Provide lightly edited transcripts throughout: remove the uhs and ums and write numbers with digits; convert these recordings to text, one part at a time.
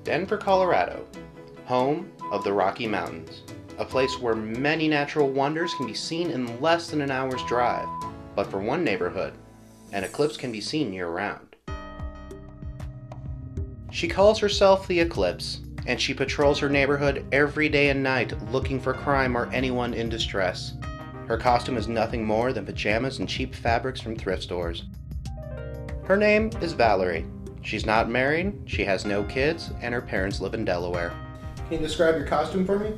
Denver, Colorado, home of the Rocky Mountains, a place where many natural wonders can be seen in less than an hour's drive. But for one neighborhood, an eclipse can be seen year-round. She calls herself the Eclipse, and she patrols her neighborhood every day and night looking for crime or anyone in distress. Her costume is nothing more than pajamas and cheap fabrics from thrift stores. Her name is Valerie. She's not married, she has no kids, and her parents live in Delaware. Can you describe your costume for me?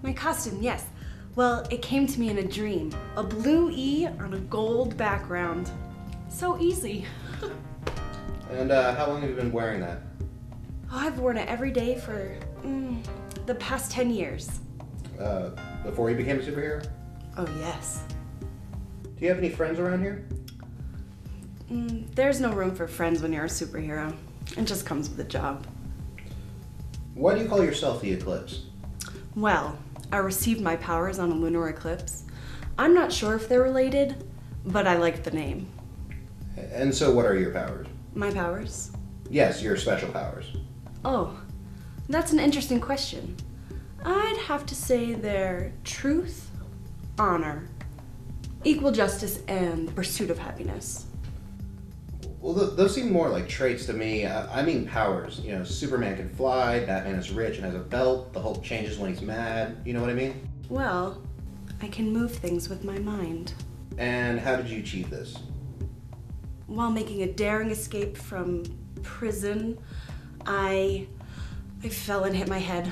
My costume, yes. Well, it came to me in a dream. A blue E on a gold background. So easy. And how long have you been wearing that? Oh, I've worn it every day for the past 10 years. Before you became a superhero? Oh, yes. Do you have any friends around here? There's no room for friends when you're a superhero. It just comes with the job. Why do you call yourself the Eclipse? Well, I received my powers on a lunar eclipse. I'm not sure if they're related, but I like the name. And so what are your powers? My powers? Yes, your special powers. Oh, that's an interesting question. I'd have to say they're truth, honor, equal justice, and the pursuit of happiness. Well, those seem more like traits to me. I mean powers. You know, Superman can fly, Batman is rich and has a belt, the Hulk changes when he's mad. You know what I mean? Well, I can move things with my mind. And how did you achieve this? While making a daring escape from prison, I fell and hit my head.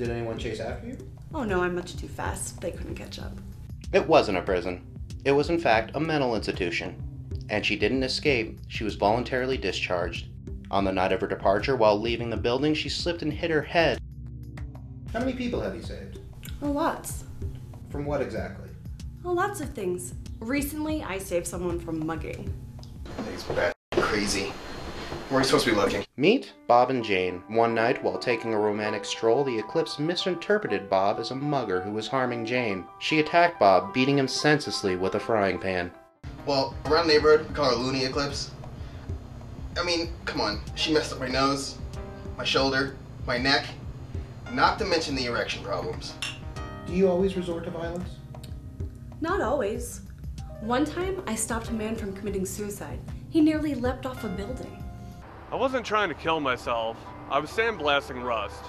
Did anyone chase after you? Oh no, I'm much too fast. They couldn't catch up. It wasn't a prison. It was in fact a mental institution. And she didn't escape, she was voluntarily discharged. On the night of her departure, while leaving the building, she slipped and hit her head. How many people have you saved? Oh, lots. From what exactly? Oh, lots of things. Recently, I saved someone from mugging. He's crazy. Where are you supposed to be looking? Meet Bob and Jane. One night, while taking a romantic stroll, the Eclipse misinterpreted Bob as a mugger who was harming Jane. She attacked Bob, beating him senselessly with a frying pan. Well, around the neighborhood, we call her Looney Eclipse. I mean, come on. She messed up my nose, my shoulder, my neck, not to mention the erection problems. Do you always resort to violence? Not always. One time, I stopped a man from committing suicide. He nearly leapt off a building. I wasn't trying to kill myself. I was sandblasting rust.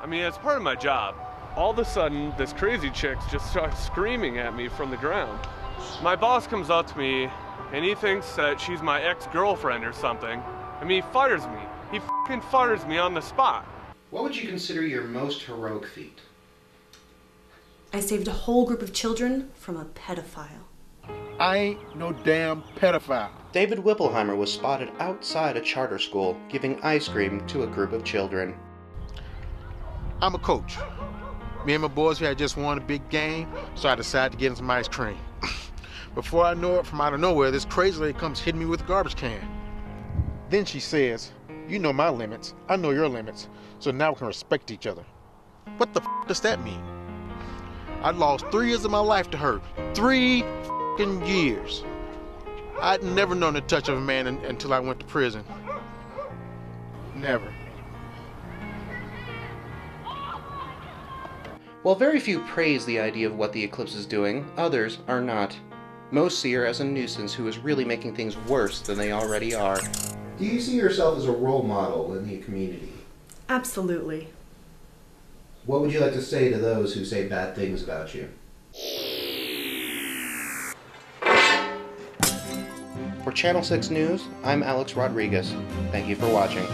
I mean, it's part of my job. All of a sudden, this crazy chick just starts screaming at me from the ground. My boss comes up to me, and he thinks that she's my ex-girlfriend or something. I mean, he fires me. He f***ing fires me on the spot. What would you consider your most heroic feat? I saved a whole group of children from a pedophile. I ain't no damn pedophile. David Whippleheimer was spotted outside a charter school giving ice cream to a group of children. I'm a coach. Me and my boys here had just won a big game, so I decided to get him some ice cream. Before I know it, from out of nowhere, this crazy lady comes hitting me with a garbage can. Then she says, "You know my limits, I know your limits, so now we can respect each other." What the f does that mean? I lost 3 years of my life to her. 3 f***ing years. I'd never known the touch of a man until I went to prison. Never. While very few praise the idea of what the Eclipse is doing, others are not. Most see her as a nuisance who is really making things worse than they already are. Do you see yourself as a role model in the community? Absolutely. What would you like to say to those who say bad things about you? For Channel 6 News, I'm Alex Rodriguez. Thank you for watching.